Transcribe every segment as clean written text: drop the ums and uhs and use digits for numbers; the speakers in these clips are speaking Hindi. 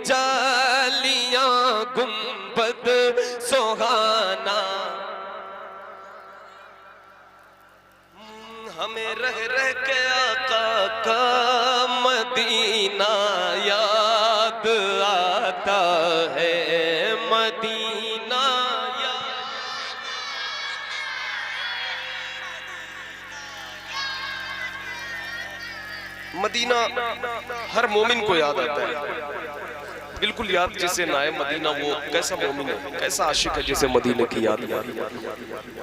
जालियां गुंबद सुहाना, हमें रह रह के आका का मदीना याद आता है, मदीना मदीना हर मोमिन को याद आता है, बिल्कुल याद जिसे ना आए मदीना वो कैसा मोमिन है, कैसा आशिक है जिसे मदीने की याद याद।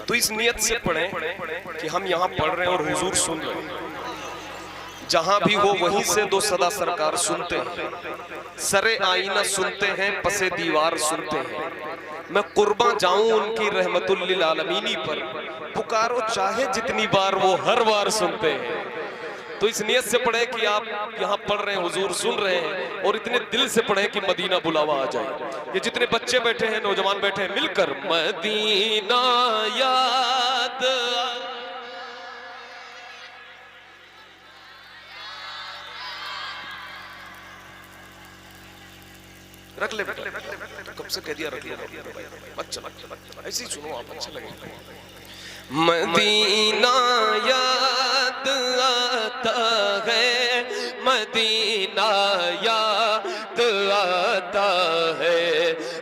तो इस नियत से पढ़ें कि हम यहाँ पढ़ रहे हैं और हुजूर सुन रहे हैं, जहां भी हो वहीं से दो सदा सरकार सुनते हैं, सरे आईना सुनते हैं, पसे दीवार सुनते हैं। मैं कुर्बां जाऊं उनकी रहमतुल लिल आलमीनी पर, पुकारो चाहे जितनी बार वो हर बार सुनते हैं। तो इस नियत से पढ़े कि आप यहाँ पढ़ रहे हैं, हुजूर सुन रहे हैं, और इतने दिल से पढ़े कि मदीना बुलावा आ जाए। ये जितने बच्चे बैठे हैं, नौजवान बैठे हैं, मिलकर मदीना याद रख ले बेटा, कब से कह दिया रख ले, अच्छा ऐसे ही सुनो आप, अच्छा लगेगा। मदीना याद आता है, मदीना याद आता है,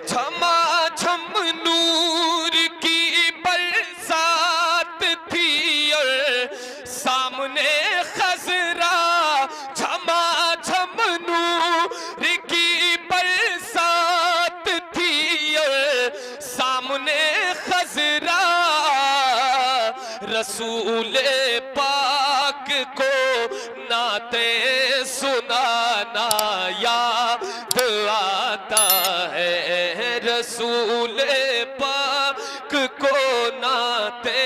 झमाझम नूर की बरसात थी और सामने खजरा, झमाझम नूर की बरसात थी और सामने खजरा, रसूले पाक को नाते सुनाना याद आता है, रसूले पाक को नाते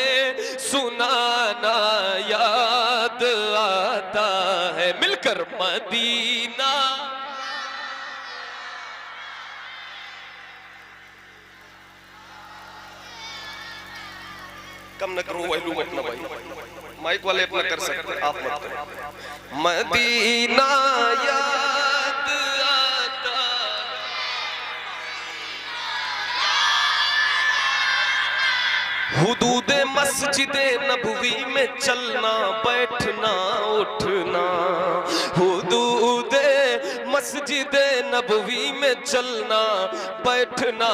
सुनाना याद आता है। मिलकर मदीना कम न करो, वैल्यू मत ना भाई, माइक वाले अपना कर सकते हैं, आप मत करो। मदीना याद आता, हुदूद मस्जिदे नबवी में चलना बैठना उठना, हुदूद मस्जिदे नबवी में चलना बैठना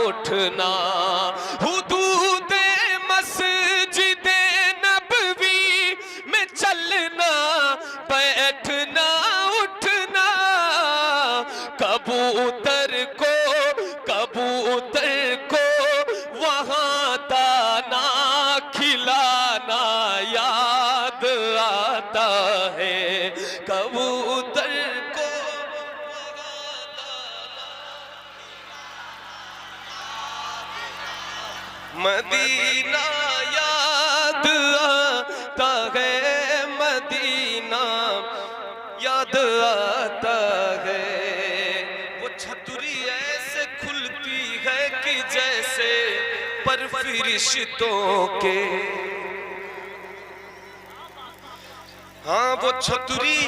उठना, हुदूद मस्जिदे नबवी में चलना बैठना उठना, कबूतर को वहां दाना खिलाना याद आता है, कबूतर को मदीना याद आता है, मदीना याद आता है। वो छतरी ऐसे खुलती है कि जैसे पर फरिश्तों के, हाँ वो छतरी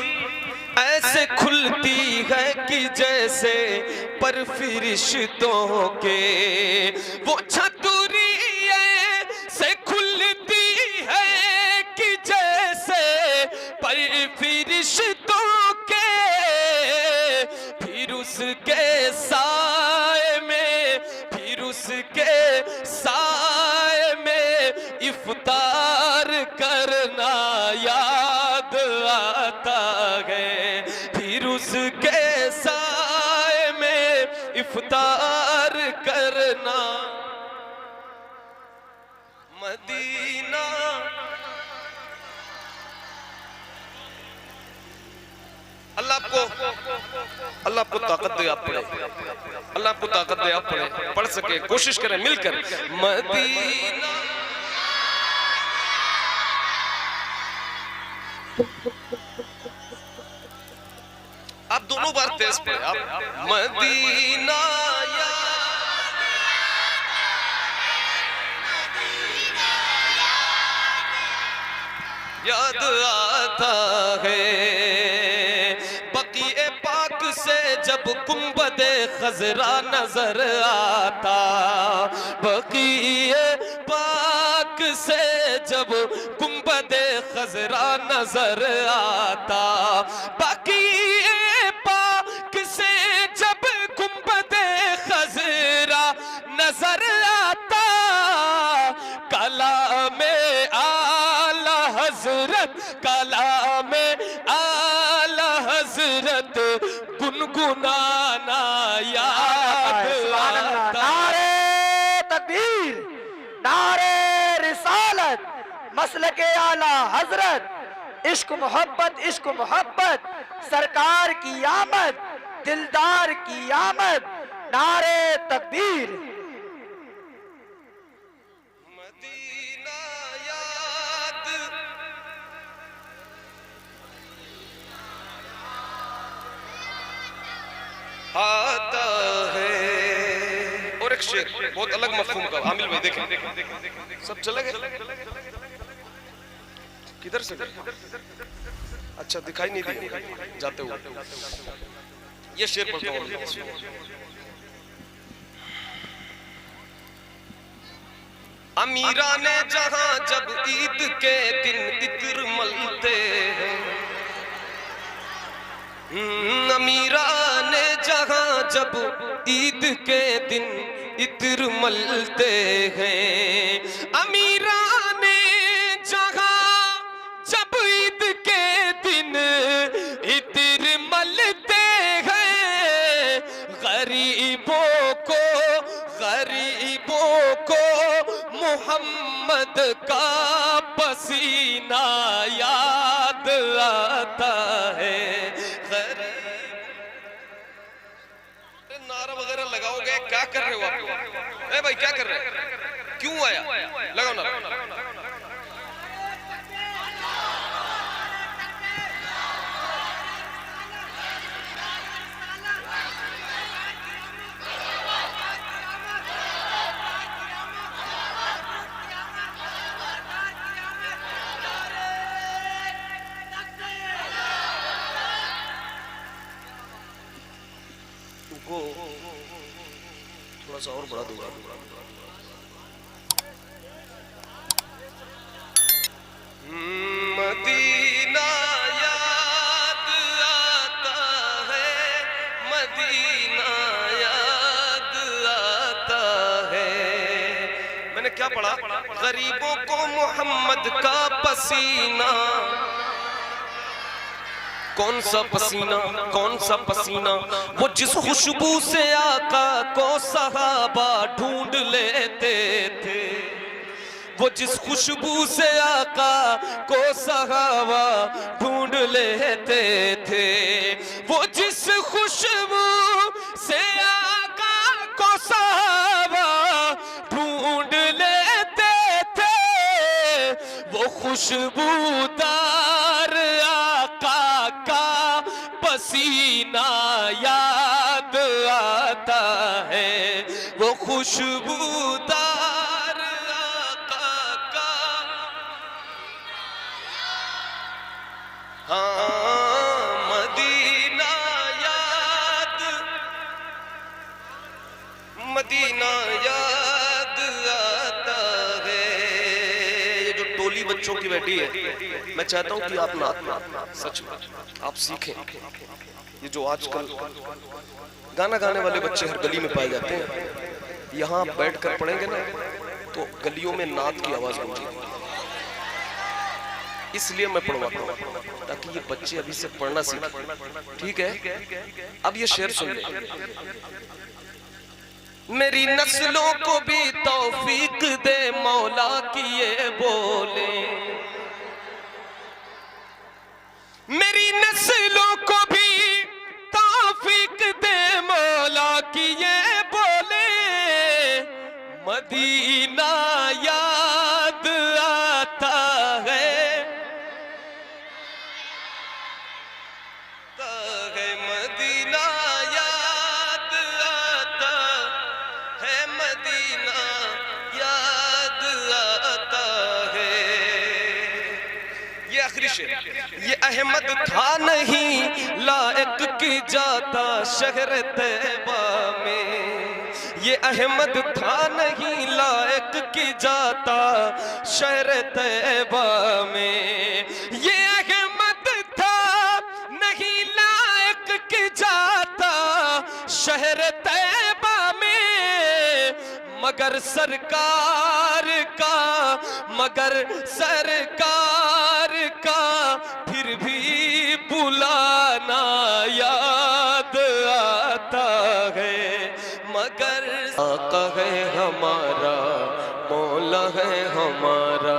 ऐसे खुलती है कि जैसे पर फरिश्तों के, वो छतरी ऐसे खुलती है कि जैसे पर फरिश्तों के, फिर उसके साए में, फिर उसके साए में इफ्तार करना याद आता है, फिर उसके साए में इफ्तार करना। मदीना अल्लाह आपको ताकत दे, आप पढ़े, अल्लाह आपको ताकत दे, आप पढ़े, पढ़ सके, कोशिश करें मिलकर। मदीना आप दोनों बार तेज पढ़े, आप मदीना याद आता है, बकीए पाक से जब गुंबदे खजरा नजर आता, बकीए पाक से जब गुंबदे खजरा नजर आता, बकीए पाक से जब गुंबदे खजरा नजर आता, कलामे आला हजरत, कलामे आला हजरत गुनगुनाना याद आता। नारे तकबीर, नारे रिसालत, मसलके आला हजरत, इश्क मोहब्बत, सरकार की आमद, दिलदार की आमद, नारे तकबीर। मदीना याद आता है। और एक शेर बहुत अलग मफहूम का, आमिल भाई देखें, सब चले गए किधर से? अच्छा दिखाई नहीं दिया जाते हुए। ये शेर पढ़ता हूँ। अमीरा ने जहां जब ईद के दिन इत्र मलते हैं, अमीरा ने जहां जब ईद के दिन इत्र मलते हैं, अमीरा ने जहां जब ईद के दिन इत्र मलते हैं, गरीबों को मोहम्मद का पसीना याद आता है। नारा वगैरह लगाओगे, क्या कर रहे हो आप? ए भाई क्या कर रहे हैं? क्यों आया? लगाओ ना। थोड़ा सा और बढ़ा दूंगा। मदीना याद आता है, मदीना याद आता है। मैंने क्या पढ़ा? गरीबों को मोहम्मद का पसीना। कौन सा पसीना, कौन सा पसीना? वो जिस खुशबू से आका को सहाबा ढूंढ लेते थे, वो जिस खुशबू से आका को सहाबा ढूंढ लेते थे, वो जिस खुशबू से आका को सहाबा ढूंढ लेते थे, वो खुशबूदार आका का पसीना याद आता है, वो खुशबूदार आका का। हाँ मदीना याद, मदीना याद आता है। ये जो टोली बच्चों की बैठी है, मैं चाहता हूँ कि आप ना सच में आप सीखें। ये जो आजकल गाना गाने वाले बच्चे हर गली में पाए जाते हैं, यहाँ बैठ कर पढ़ेंगे ना तो गलियों में नात की आवाज गूंजेगी। इसलिए मैं पढ़वाता हूँ ताकि ये बच्चे अभी से पढ़ना सीखें। ठीक है, अब ये शेर सुन ले। मेरी नस्लों को भी तौफीक दे मौला की ये बोले, मेरी नस्लों को भी तौफीक दे मौला की ये बोले, मदीना याद आता है, मदीना याद आता है, मदीना याद आता है। ये आखिरी ये अहमद था नहीं लायक की जाता शहर तैबा में, ये अहमद था नहीं लायक की जाता शहर तैबा में, ये अहमद था नहीं लायक की जाता शहर तैबा में, मगर सरकार का फिर भी बुलाना याद आता है, मगर आका है हमारा, मौला है हमारा,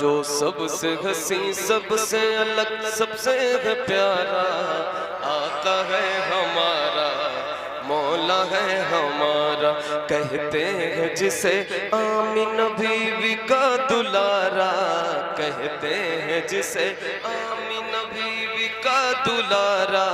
जो सबसे हसी सबसे अलग सबसे है प्यारा, आका है हमारा, मौला है हमारा, कहते हैं जिसे आमीन बीवी का दुलारा, कहते हैं जिसे आमीन बीवी का दुलारा।